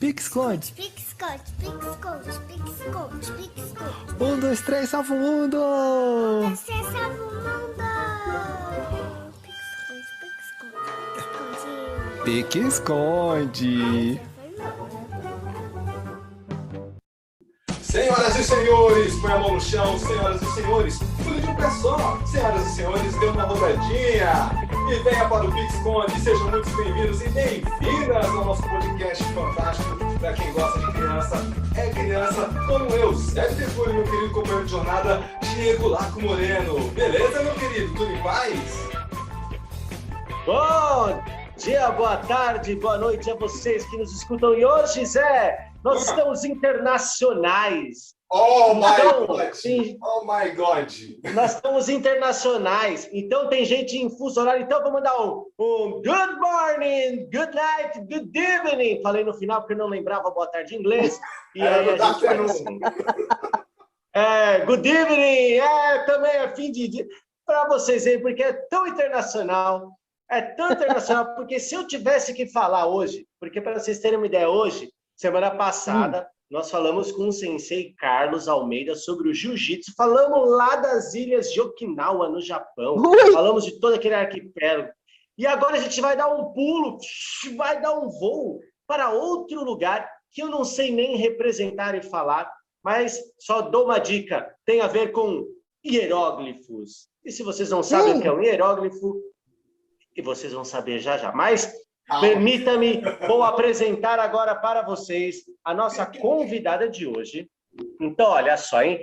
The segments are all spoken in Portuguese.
Pique-esconde. Pique-esconde, pique-esconde, pique-esconde, pique-esconde. 1, 2, 3, salva o mundo! Você salva o mundo! Pique-esconde, pique-esconde, pique-esconde. Pique-esconde. Senhoras e senhores, põe a mão no chão. Senhoras e senhores, pule de um pé só. Senhoras e senhores, dê uma rodadinha. E venha para o Pique-esconde. Sejam muito bem-vindos e bem-vindas ao nosso podcast fantástico. Para quem gosta de criança, é criança como eu, Sérgio Defúrio, meu querido companheiro de jornada, Diego Laco Moreno. Beleza, meu querido? Tudo em paz? Bom dia, boa tarde, boa noite a vocês que nos escutam. E hoje, Zé, nós estamos internacionais. Oh my Então, God! sim, Oh my God! nós estamos internacionais. Então tem gente em fuso horário. Então vou mandar um good morning, good night, good evening. Falei no final porque eu não lembrava boa tarde em inglês. E aí a gente faz assim. Good evening, também é fim de dia. Para vocês aí, porque é tão internacional. É tão internacional, porque se eu tivesse que falar hoje, porque para vocês terem uma ideia, hoje, semana passada, nós falamos com o sensei Carlos Almeida sobre o jiu-jitsu, falamos lá das ilhas de Okinawa, no Japão, falamos de todo aquele arquipélago. E agora a gente vai dar um pulo, vai dar um voo para outro lugar que eu não sei nem representar e falar, mas só dou uma dica, tem a ver com hieróglifos. E se vocês não sabem o que é um hieróglifo, e vocês vão saber já já. Mas permita-me, vou apresentar agora para vocês a nossa convidada de hoje. Então, olha só, hein?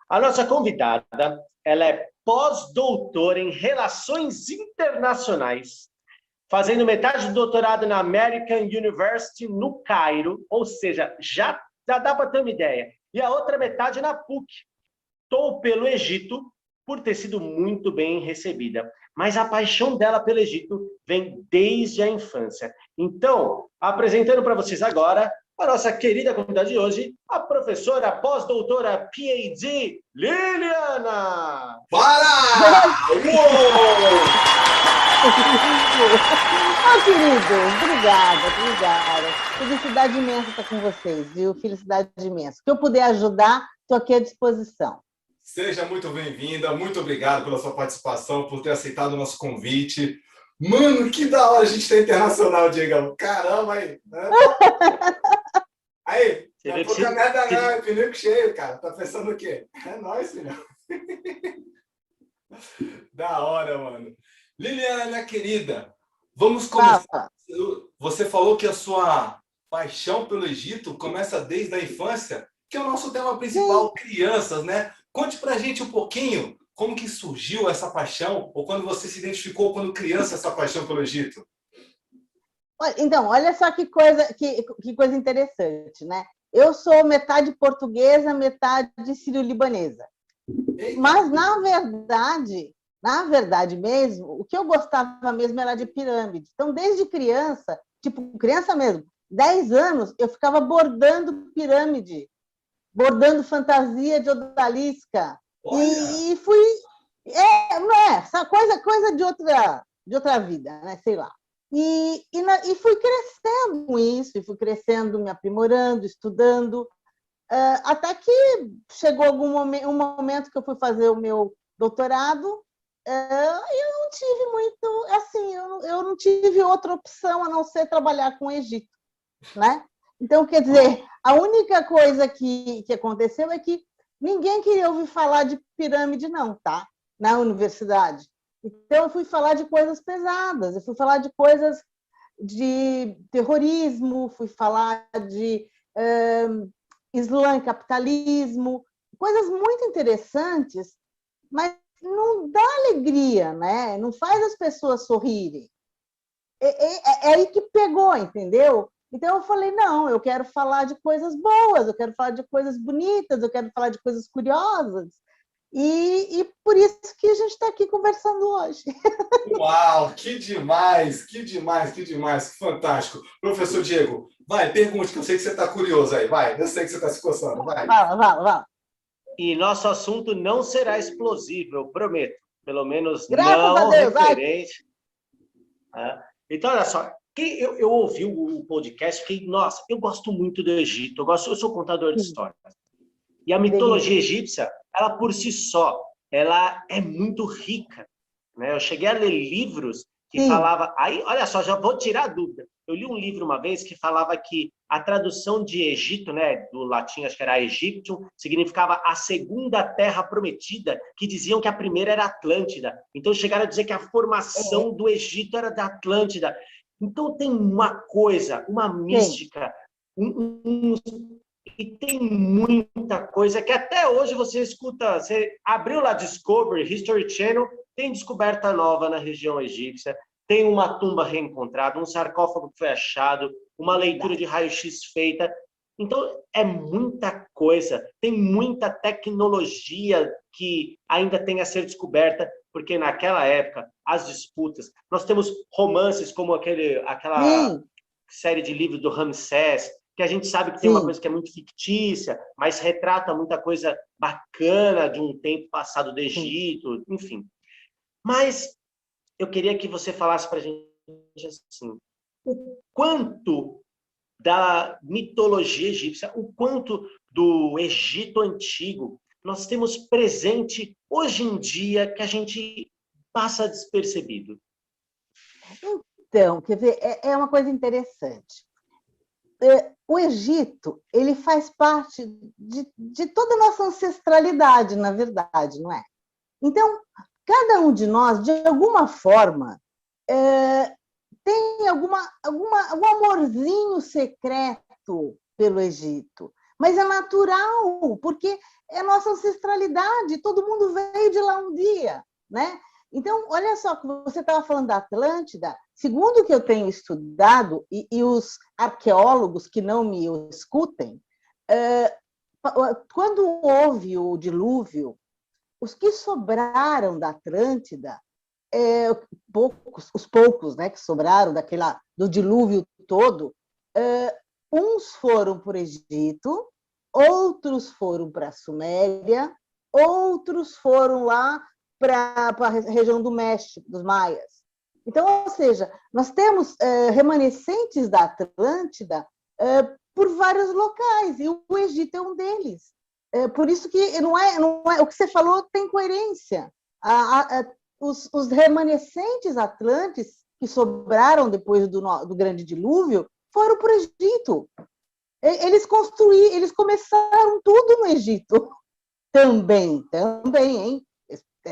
A nossa convidada, ela é pós-doutora em Relações Internacionais, fazendo metade do doutorado na American University no Cairo, ou seja, já dá para ter uma ideia. E a outra metade na PUC. Estou pelo Egito, por ter sido muito bem recebida. Mas a paixão dela pelo Egito vem desde a infância. Então, apresentando para vocês agora a nossa querida convidada de hoje, a professora pós-doutora PhD, Liliana! Para! Queridos, obrigada. Felicidade imensa estar com vocês, viu? Felicidade imensa. Se eu puder ajudar, estou aqui à disposição. Seja muito bem-vinda, muito obrigado pela sua participação, por ter aceitado o nosso convite. Mano, que da hora a gente ter internacional, Diego. Caramba, aí. Né? Aí, não é pouca merda não, é pneu cheio, cara. Tá pensando o quê? É nóis, filhão. Da hora, mano. Liliana, minha querida, vamos começar. Você falou que a sua paixão pelo Egito começa desde a infância, que é o nosso tema principal, crianças, né? Conte pra gente um pouquinho como que surgiu essa paixão, ou quando você se identificou quando criança essa paixão pelo Egito. Então, olha só que coisa interessante, né? Eu sou metade portuguesa, metade sírio-libanesa. Mas, na verdade mesmo, o que eu gostava mesmo era de pirâmide. Então, desde criança, tipo criança mesmo, 10 anos, eu ficava bordando pirâmide, bordando fantasia de odalisca. E fui... essa coisa de outra vida, né? Sei lá. E fui crescendo com isso, e fui crescendo, me aprimorando, estudando, até que chegou um momento que eu fui fazer o meu doutorado, e eu não tive muito, assim, eu não tive outra opção a não ser trabalhar com o Egito, né? Então, quer dizer, a única coisa que aconteceu é que ninguém queria ouvir falar de pirâmide, não, tá? Na universidade. Então, eu fui falar de coisas pesadas, eu fui falar de coisas de terrorismo, fui falar de Islã e capitalismo, coisas muito interessantes, mas não dá alegria, né? Não faz as pessoas sorrirem. É aí que pegou, entendeu? Então, eu falei, não, eu quero falar de coisas boas, eu quero falar de coisas bonitas, eu quero falar de coisas curiosas. E por isso que a gente está aqui conversando hoje. Uau, que demais, que fantástico. Professor Diego, vai, pergunte, que eu sei que você está curioso aí, vai, eu sei que você está se coçando, vai. Vai. E nosso assunto não será explosivo, eu prometo. Pelo menos Graças não a Deus, referente. Então, olha só, Eu ouvi o podcast, fiquei, nossa, eu gosto muito do Egito, eu sou contador de histórias. E a mitologia egípcia, ela por si só, ela é muito rica, né? Eu cheguei a ler livros que falava, aí, olha só, já vou tirar a dúvida. Eu li um livro uma vez que falava que a tradução de Egito, né, do latim, acho que era Egyptium, significava a segunda terra prometida, que diziam que a primeira era Atlântida. Então chegaram a dizer que a formação do Egito era da Atlântida. Então tem uma coisa, uma mística, e tem muita coisa que até hoje você escuta, você abriu lá Discovery, History Channel, tem descoberta nova na região egípcia, tem uma tumba reencontrada, um sarcófago que foi achado, uma leitura de raio-x feita. Então, é muita coisa, tem muita tecnologia que ainda tem a ser descoberta, porque naquela época, as disputas, nós temos romances como aquela série de livros do Ramsés, que a gente sabe que tem uma coisa que é muito fictícia, mas retrata muita coisa bacana de um tempo passado do Egito, enfim. Mas eu queria que você falasse para a gente assim, o quanto da mitologia egípcia, o quanto do Egito antigo nós temos presente hoje em dia que a gente passa despercebido. Então, quer ver, é uma coisa interessante. O Egito, ele faz parte de toda a nossa ancestralidade, na verdade, não é? Então, cada um de nós, de alguma forma, tem algum amorzinho secreto pelo Egito, mas é natural, porque é nossa ancestralidade, todo mundo veio de lá um dia, né? Então, olha só, que você estava falando da Atlântida, segundo o que eu tenho estudado, e os arqueólogos que não me escutem, quando houve o dilúvio, os que sobraram da Atlântida, os poucos, né, que sobraram do dilúvio todo, uns foram para o Egito, outros foram para a Suméria, outros foram lá para a região do México, dos maias. Então, ou seja, nós temos remanescentes da Atlântida por vários locais, e o Egito é um deles. Por isso que não é o que você falou tem coerência. Os remanescentes atlantes que sobraram depois do grande dilúvio foram para o Egito. Eles começaram tudo no Egito. Também, hein?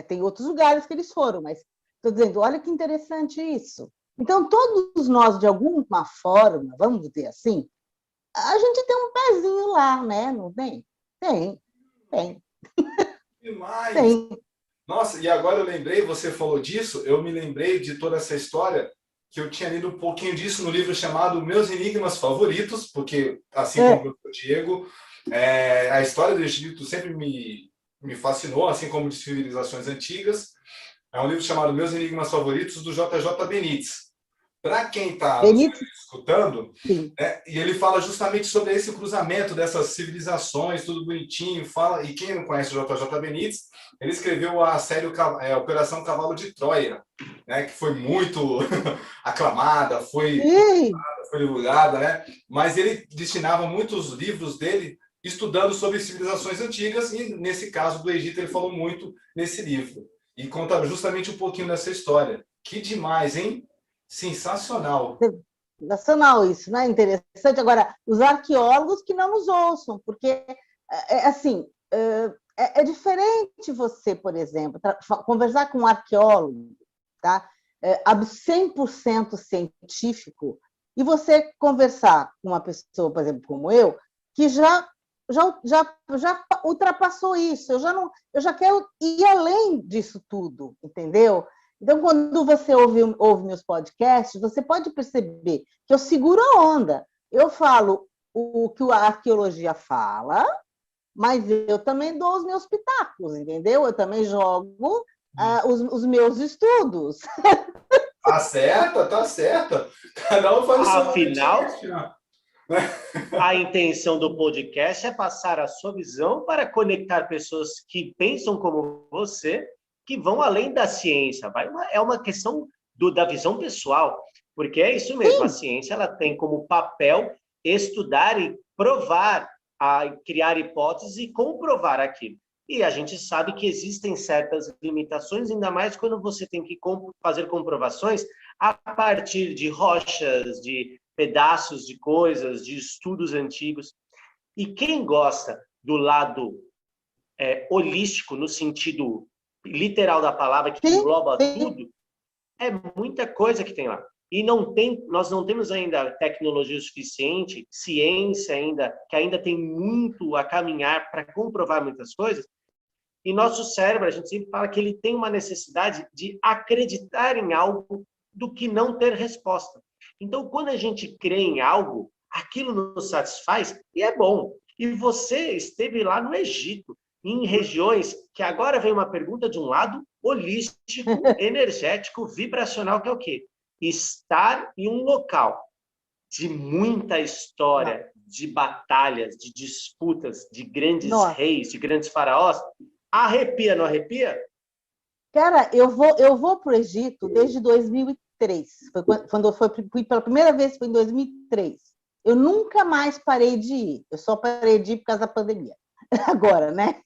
Tem outros lugares que eles foram, mas estou dizendo, olha que interessante isso. Então, todos nós, de alguma forma, vamos dizer assim, a gente tem um pezinho lá, né? Não tem? Tem. Demais! Tem. Nossa, e agora eu lembrei, você falou disso, eu me lembrei de toda essa história, que eu tinha lido um pouquinho disso no livro chamado Meus Enigmas Favoritos, porque, assim como o Diego, a história do Egito sempre me fascinou, assim como de civilizações antigas. É um livro chamado Meus Enigmas Favoritos, do J.J. Benítez. Para quem está escutando, né, e ele fala justamente sobre esse cruzamento dessas civilizações, tudo bonitinho, e quem não conhece o J.J. Benítez, ele escreveu a série Operação Cavalo de Troia, né, que foi muito aclamada, foi divulgada, né? Mas ele destinava muitos livros dele estudando sobre civilizações antigas, e nesse caso do Egito ele falou muito nesse livro. E conta justamente um pouquinho dessa história. Que demais, hein? Sensacional. Sensacional isso, né? Interessante. Agora, os arqueólogos que não nos ouçam, porque, assim, é diferente você, por exemplo, conversar com um arqueólogo, tá? 100% científico, e você conversar com uma pessoa, por exemplo, como eu, que já ultrapassou isso. Eu já quero ir além disso tudo, entendeu? Então, quando você ouve meus podcasts, você pode perceber que eu seguro a onda. Eu falo o que a arqueologia fala, mas eu também dou os meus pitacos, entendeu? Eu também jogo os meus estudos. Tá certa. Cada um faz o seu. Afinal, a intenção do podcast é passar a sua visão para conectar pessoas que pensam como você, que vão além da ciência. É uma questão da visão pessoal. Porque é isso mesmo, a ciência ela tem como papel estudar e provar, criar hipóteses e comprovar aquilo. E a gente sabe que existem certas limitações, ainda mais quando você tem que fazer comprovações a partir de rochas, de pedaços de coisas, de estudos antigos. E quem gosta do lado holístico, no sentido literal da palavra, que engloba tudo, é muita coisa que tem lá. E nós não temos ainda tecnologia suficiente, ciência ainda, que ainda tem muito a caminhar para comprovar muitas coisas. E nosso cérebro, a gente sempre fala que ele tem uma necessidade de acreditar em algo do que não ter resposta. Então, quando a gente crê em algo, aquilo nos satisfaz e é bom. E você esteve lá no Egito, em regiões que agora vem uma pergunta de um lado holístico, energético, vibracional, que é o quê? Estar em um local de muita história, de batalhas, de disputas, de grandes reis, de grandes faraós. Arrepia, não arrepia? Cara, eu vou para o Egito desde 2003. Foi quando eu fui pela primeira vez, foi em 2003. Eu nunca mais parei de ir. Eu só parei de ir por causa da pandemia. Agora, né?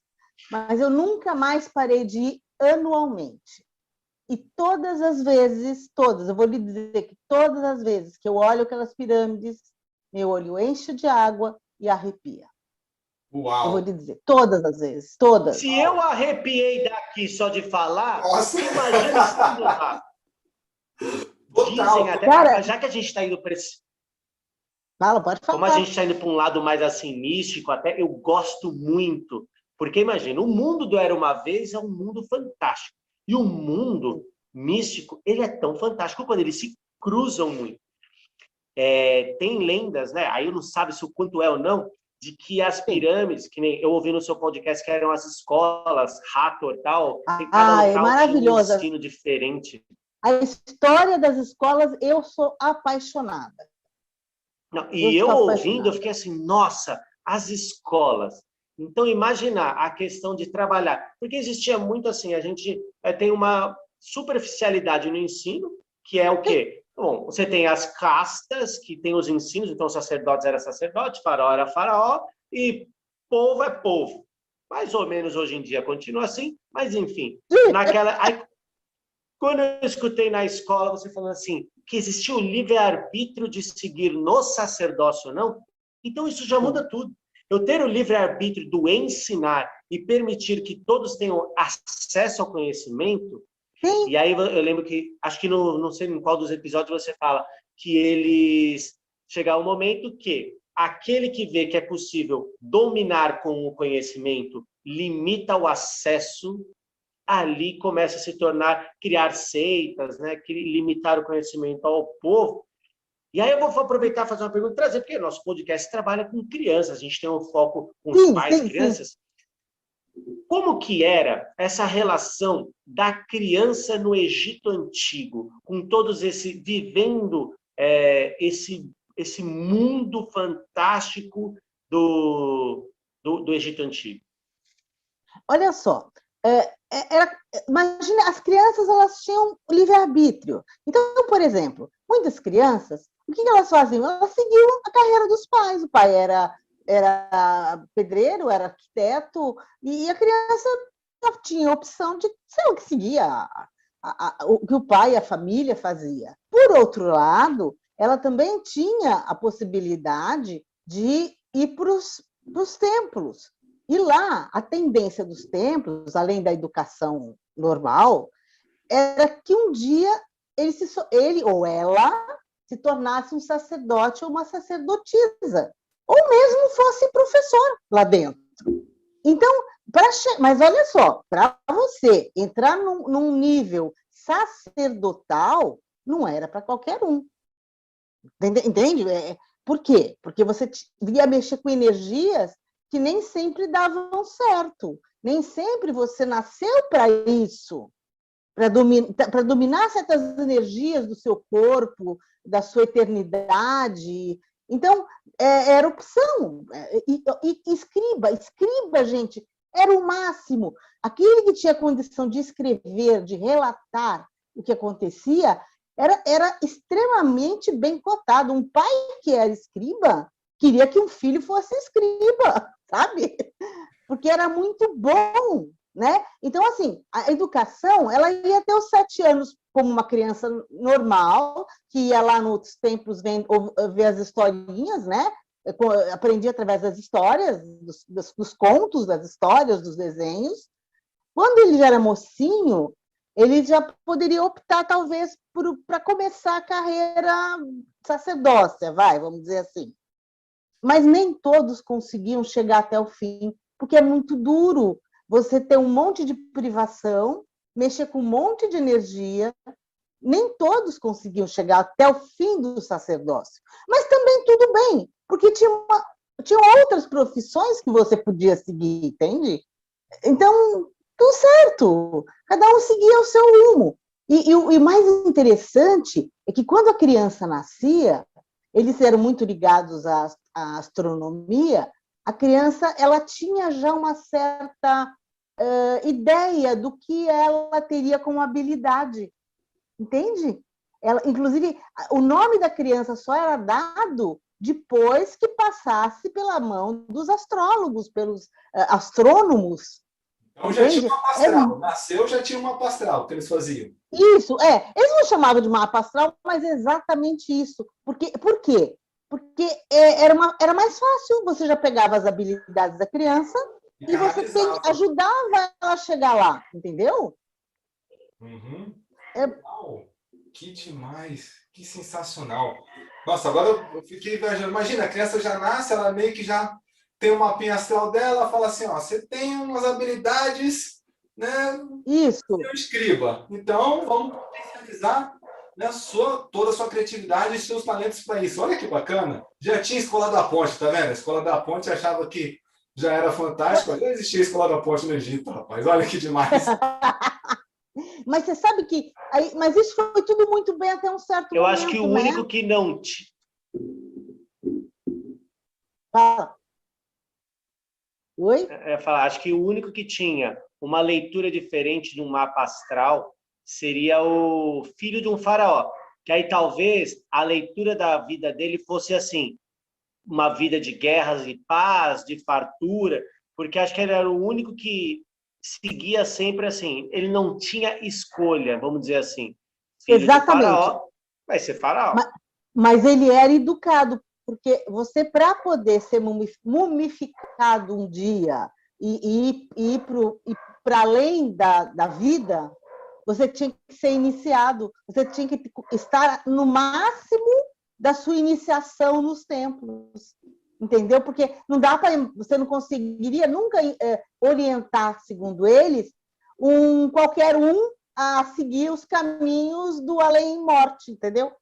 Mas eu nunca mais parei de ir anualmente. E todas as vezes, eu vou lhe dizer que todas as vezes que eu olho aquelas pirâmides, meu olho enche de água e arrepia. Uau. Eu vou lhe dizer, todas as vezes, todas. Se eu arrepiei daqui só de falar, imagina estando lá. Dizem até, cara, já que a gente está indo para esse... Pode falar. Como a gente está indo para um lado mais assim, místico, até eu gosto muito. Porque imagina, o mundo do Era Uma Vez é um mundo fantástico. E o mundo místico, ele é tão fantástico quando eles se cruzam muito. Tem lendas, né? Aí eu não sabe se o quanto é ou não, de que as pirâmides, que nem eu ouvi no seu podcast, que eram as escolas, Hathor e tal, tem cada local maravilhosa. Um ensino diferente. A história das escolas, eu sou apaixonada. Não, e eu ouvindo, eu fiquei assim, nossa, as escolas. Então, imaginar a questão de trabalhar. Porque existia muito assim, a gente tem uma superficialidade no ensino, que é o quê? Bom, você tem as castas, que tem os ensinos, então sacerdotes era sacerdote, faraó era faraó, e povo é povo. Mais ou menos hoje em dia continua assim, mas enfim. Aí, quando eu escutei na escola você falando assim, que existia o livre-arbítrio de seguir no sacerdócio ou não, então isso já muda tudo. Eu ter o livre-arbítrio do ensinar e permitir que todos tenham acesso ao conhecimento. Sim. E aí eu lembro que, acho que não sei em qual dos episódios você fala, que eles chegar um momento que aquele que vê que é possível dominar com o conhecimento limita o acesso, ali começa a se tornar, criar seitas, né? Limitar o conhecimento ao povo. E aí eu vou aproveitar e fazer uma pergunta, trazer, porque nosso podcast trabalha com crianças, a gente tem um foco com os pais, crianças. Como que era essa relação da criança no Egito Antigo, com todos vivendo esse mundo fantástico do Egito Antigo? Olha só, imagina, as crianças elas tinham livre-arbítrio. Então, por exemplo, muitas crianças, o que elas faziam? Elas seguiam a carreira dos pais. O pai era pedreiro, era arquiteto, e a criança tinha a opção de ser o que seguia o que o pai e a família fazia. Por outro lado, ela também tinha a possibilidade de ir para os templos. E lá, a tendência dos templos, além da educação normal, era que um dia ele ou ela se tornasse um sacerdote ou uma sacerdotisa, ou mesmo fosse professor lá dentro. Então, mas olha só, para você entrar num nível sacerdotal, não era para qualquer um. Entende? Por quê? Porque você ia mexer com energias que nem sempre davam certo. Nem sempre você nasceu para isso, para dominar certas energias do seu corpo, da sua eternidade. Então, era opção. E escriba, gente, era o máximo. Aquele que tinha condição de escrever, de relatar o que acontecia, era extremamente bem cotado. Um pai que era escriba queria que um filho fosse escriba, sabe? Porque era muito bom, né? Então, assim, a educação, ela ia até os 7 anos como uma criança normal, que ia lá nos templos ver as historinhas, né? Aprendia através das histórias, dos contos, das histórias, dos desenhos. Quando ele já era mocinho, ele já poderia optar, talvez, para começar a carreira sacerdócia, vamos dizer assim. Mas nem todos conseguiam chegar até o fim, porque é muito duro você ter um monte de privação, mexer com um monte de energia. Nem todos conseguiam chegar até o fim do sacerdócio. Mas também tudo bem, porque tinham outras profissões que você podia seguir, entende? Então, tudo certo, cada um seguia o seu rumo. E o mais interessante é que quando a criança nascia, eles eram muito ligados à astronomia, a criança ela tinha já uma certa ideia do que ela teria como habilidade, entende? Inclusive, o nome da criança só era dado depois que passasse pela mão dos astrólogos, pelos astrônomos. Então já tinha uma pastral. Nasceu, já tinha uma pastral que eles faziam. Isso, eles não chamavam de mapa astral, mas é exatamente isso. Por quê? Porque era mais fácil, você já pegava as habilidades da criança e você ajudava ela a chegar lá, entendeu? Uhum. Uau, que demais, que sensacional. Nossa, agora eu fiquei viajando. Imagina, a criança já nasce, ela meio que já tem um mapinha astral dela, fala assim, ó, você tem umas habilidades, né? Isso. Eu escriba. Então, vamos potencializar, né, toda a sua criatividade e seus talentos para isso. Olha que bacana. Já tinha Escola da Ponte, tá vendo? A Escola da Ponte achava que já era fantástico. Já existia a Escola da Ponte no Egito, rapaz. Olha que demais. Mas você sabe que... mas isso foi tudo muito bem até um certo momento, Eu acho que o único que não... Fala. Oi? Acho que o único que tinha uma leitura diferente de um mapa astral seria o filho de um faraó. Que aí talvez a leitura da vida dele fosse assim, uma vida de guerras e paz, de fartura, porque acho que ele era o único que seguia sempre assim, ele não tinha escolha, vamos dizer assim. Filho Exatamente. De faraó, vai ser faraó. Mas ele era educado, porque você, para poder ser mumificado um dia e ir para além da vida, você tinha que ser iniciado, você tinha que estar no máximo da sua iniciação nos templos, entendeu? Porque não dá para, você não conseguiria nunca orientar, segundo eles, qualquer um a seguir os caminhos do além-morte, entendeu?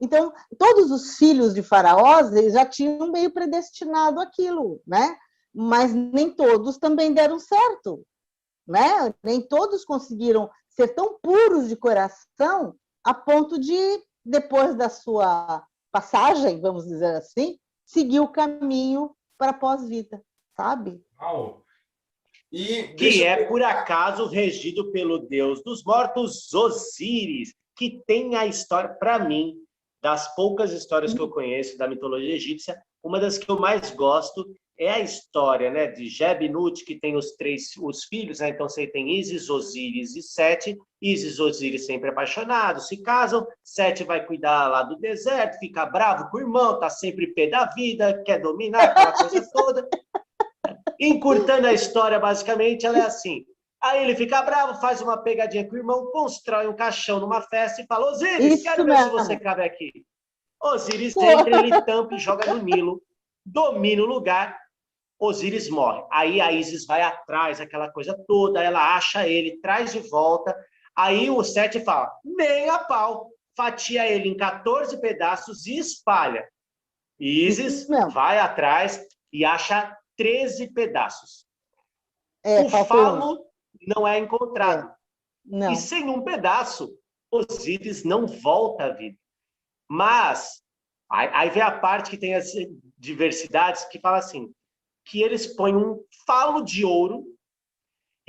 Então, todos os filhos de faraós já tinham meio predestinado aquilo, né? Mas nem todos também deram certo, né? Nem todos conseguiram ser tão puros de coração a ponto de, depois da sua passagem, vamos dizer assim, seguir o caminho para a pós-vida, sabe? Uau. Que é, por acaso, regido pelo deus dos mortos, Osíris, que tem a história, para mim, das poucas histórias que eu conheço da mitologia egípcia, uma das que eu mais gosto é a história, né, de Jeb-Nut, que tem os filhos, né? Então você tem Ísis, Osíris e Sete. Ísis e Osíris sempre apaixonados, se casam. Sete vai cuidar lá do deserto, fica bravo com o irmão, tá sempre pé da vida, quer dominar aquela coisa toda. Encurtando a história, basicamente, ela é assim. Aí ele fica bravo, faz uma pegadinha com o irmão, constrói um caixão numa festa e fala: Osíris, quero ver se você cabe aqui. Osíris entra, ele tampa e joga no Nilo, domina o lugar, Osíris morre. Aí a Ísis vai atrás, aquela coisa toda, ela acha ele, traz de volta. Aí o Sete fala: nem a pau, fatia ele em 14 pedaços e espalha. Ísis vai atrás e acha 13 pedaços. O falo não é encontrado. Não. E sem um pedaço, Osíris não volta à vida. Mas, aí vem a parte que tem as diversidades, que fala assim, que eles põem um falo de ouro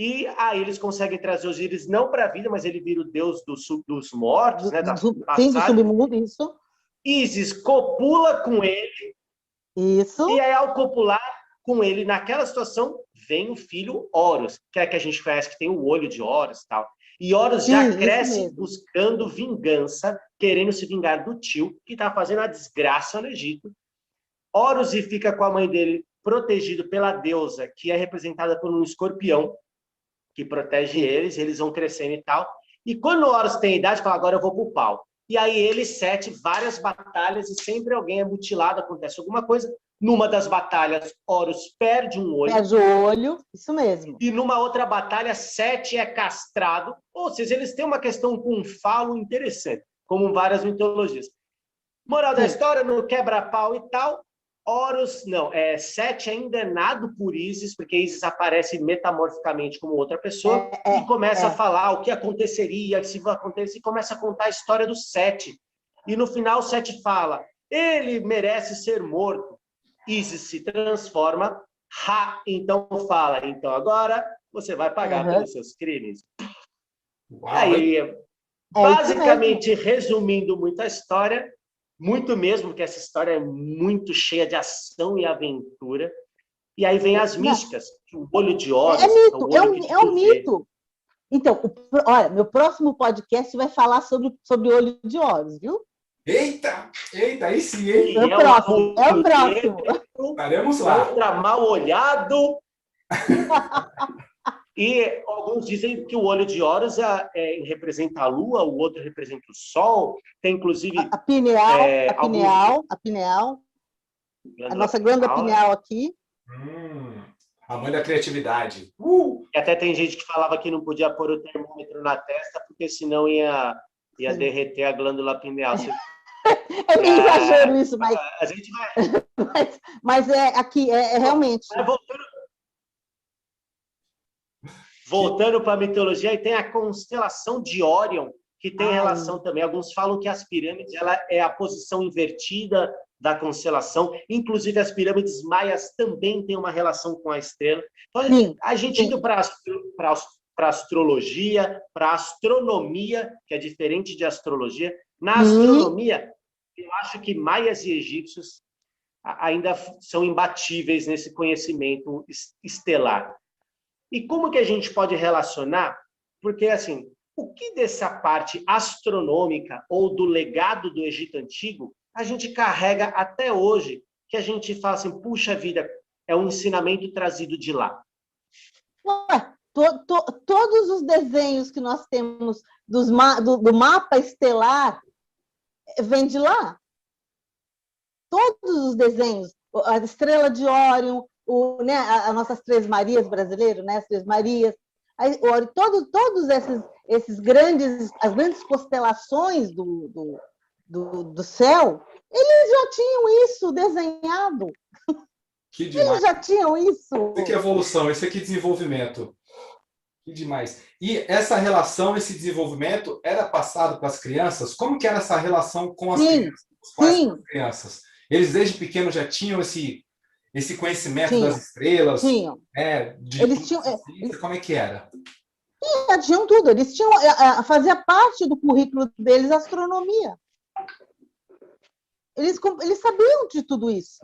E aí eles conseguem trazer Osíris não para a vida, mas ele vira o deus dos mortos, né? Sim, do submundo, isso. Ísis copula com ele. Isso. E aí, ao copular com ele, naquela situação, vem o filho Horus, que é que a gente conhece, que tem o olho de Horus e tal. E Horus já cresce buscando vingança, querendo se vingar do tio, que está fazendo a desgraça no Egito. Horus fica com a mãe dele, protegido pela deusa, que é representada por um escorpião, que protege eles vão crescendo e tal. E quando Horus tem idade, fala, agora eu vou pro pau. E aí ele, Sete, várias batalhas, e sempre alguém é mutilado, acontece alguma coisa. Numa das batalhas, Horus perde um olho. Perde o olho, isso mesmo. E numa outra batalha, Sete é castrado. Ou seja, eles têm uma questão com um falo interessante, como várias mitologias. Moral da história, no quebra-pau e tal, Horus, não, Sete é enganado por Ísis, porque Ísis aparece metamorficamente como outra pessoa, e começa a falar o que aconteceria, se acontece, e começa a contar a história do Sete. E no final, Sete fala, ele merece ser morto. Ísis se transforma, então fala, então agora você vai pagar pelos seus crimes. Uau. Aí, basicamente, resumindo muito a história, muito mesmo, porque essa história é muito cheia de ação e aventura. E aí vem as místicas, o olho de Horus. É um mito. Então, olha, meu próximo podcast vai falar sobre o olho de Horus, viu? Eita, aí sim, hein? É o próximo. Estaremos lá. Contra mal-olhado. E alguns dizem que o olho de Horus representa a lua, o outro representa o sol. Tem, inclusive... A pineal. A nossa glândula pineal aqui. A mãe da criatividade. E até tem gente que falava que não podia pôr o termômetro na testa, porque senão ia derreter a glândula pineal. É meio exagero isso, mas... A gente vai... mas aqui, realmente... Voltando para a mitologia, aí tem a constelação de Órion, que tem relação também. Alguns falam que as pirâmides ela é a posição invertida da constelação. Inclusive, as pirâmides maias também têm uma relação com a estrela. Então, a gente indo para astrologia, para astronomia, que é diferente de astrologia. Na astronomia, eu acho que maias e egípcios ainda são imbatíveis nesse conhecimento estelar. E como que a gente pode relacionar? Porque, assim, o que dessa parte astronômica ou do legado do Egito Antigo a gente carrega até hoje, que a gente fala assim, puxa vida, é um ensinamento trazido de lá? Ué, todos os desenhos que nós temos do mapa estelar vêm de lá. Todos os desenhos, a estrela de Órion, as nossas Três Marias brasileiras, né? As Três Marias, todos esses grandes, as grandes constelações do céu, eles já tinham isso desenhado. Que demais. Eles já tinham isso. Isso aqui é evolução, isso aqui é desenvolvimento. Que demais. E essa relação, esse desenvolvimento era passado para as crianças? Como que era essa relação com as crianças? Os pais com as crianças? Eles desde pequenos já tinham esse conhecimento das estrelas? Tinham. Eles tinham. Como é que era? Tinham tudo. Eles tinham, fazia parte do currículo deles a astronomia. Eles sabiam de tudo isso.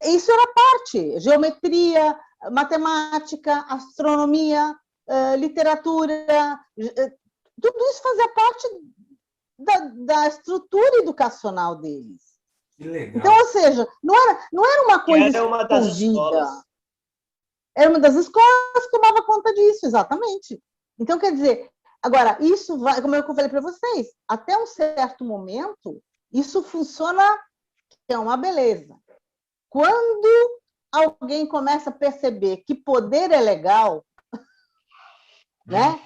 Isso era parte. Geometria, matemática, astronomia, literatura. Tudo isso fazia parte da estrutura educacional deles. Que legal. Então, ou seja, não era uma coisa escondida. Era uma das escolas que tomava conta disso, exatamente. Então, quer dizer, agora, isso vai, como eu falei para vocês, até um certo momento, isso funciona, que é uma beleza. Quando alguém começa a perceber que poder é legal, né?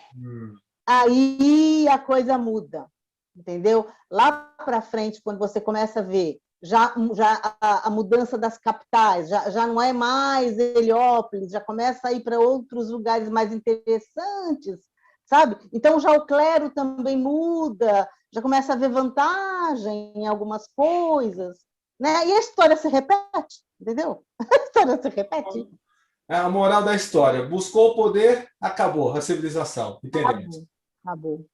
Aí a coisa muda, entendeu? Lá para frente, quando você começa a ver já a mudança das capitais, já não é mais Heliópolis, já começa a ir para outros lugares mais interessantes, sabe? Então, já o clero também muda, já começa a ver vantagem em algumas coisas, né? E a história se repete, entendeu? A história se repete. A moral da história. Buscou o poder, acabou a civilização. Entendemos? Acabou.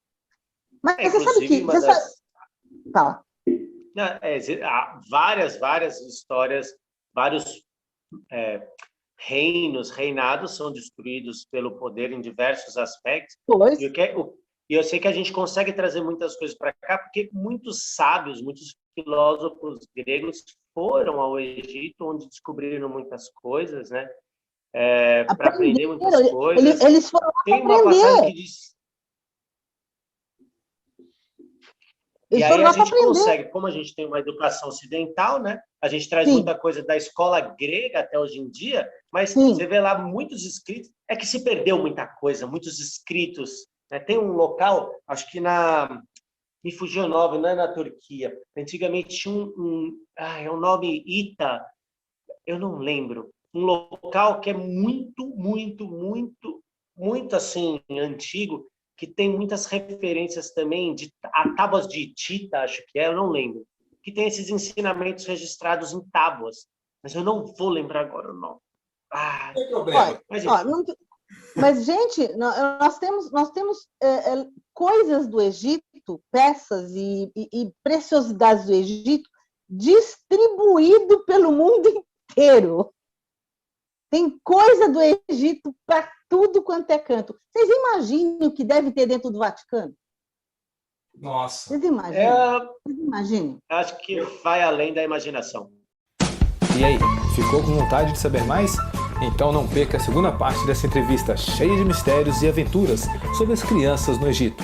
Mas você sabe Inclusive, que... Você sabe... Fala. Há várias histórias, vários reinados são destruídos pelo poder em diversos aspectos. Pois. E eu sei que a gente consegue trazer muitas coisas para cá, porque muitos sábios, muitos filósofos gregos foram ao Egito, onde descobriram muitas coisas, né? Para aprender muitas coisas. Eles foram lá Tem para uma passagem aprender. que diz... Eles E aí foram a lá para gente aprender. consegue, como a gente tem uma educação ocidental, né? A gente traz Sim. muita coisa da escola grega até hoje em dia, mas Sim. você vê lá muitos escritos, é que se perdeu muita coisa, muitos escritos, né? Tem um local, acho que me fugiu o nome, não é na Turquia, antigamente tinha é um nome Ita, eu não lembro, um local que é muito assim, antigo, que tem muitas referências também a tábuas de Tita, acho que eu não lembro, que tem esses ensinamentos registrados em tábuas, mas eu não vou lembrar agora o nome. Não tem problema. Mas, gente, nós temos coisas do Egito, peças e preciosidades do Egito distribuído pelo mundo inteiro. Tem coisa do Egito para tudo quanto é canto. Vocês imaginam o que deve ter dentro do Vaticano? Nossa. Vocês imaginam? Vocês imaginam? Acho que vai além da imaginação. E aí, ficou com vontade de saber mais? Então não perca a segunda parte dessa entrevista cheia de mistérios e aventuras sobre as crianças no Egito.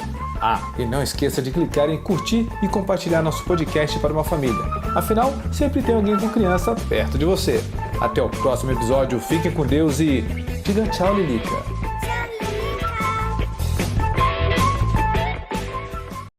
E não esqueça de clicar em curtir e compartilhar nosso podcast para uma família. Afinal, sempre tem alguém com criança perto de você. Até o próximo episódio, fiquem com Deus e diga tchau, Lilica.